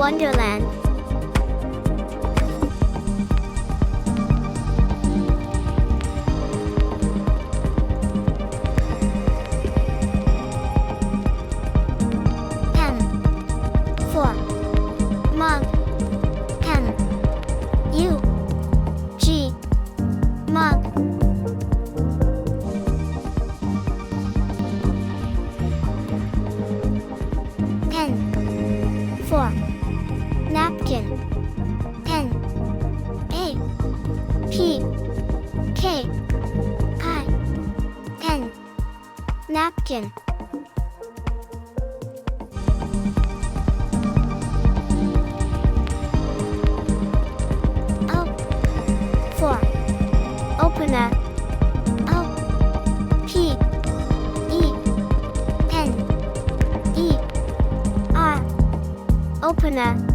Wonderland. M for mug. M-U-G, mug. Pen for napkin. N-A-P-K-I, pen, napkin. O for opener. O-P-E, pen, E-R, opener.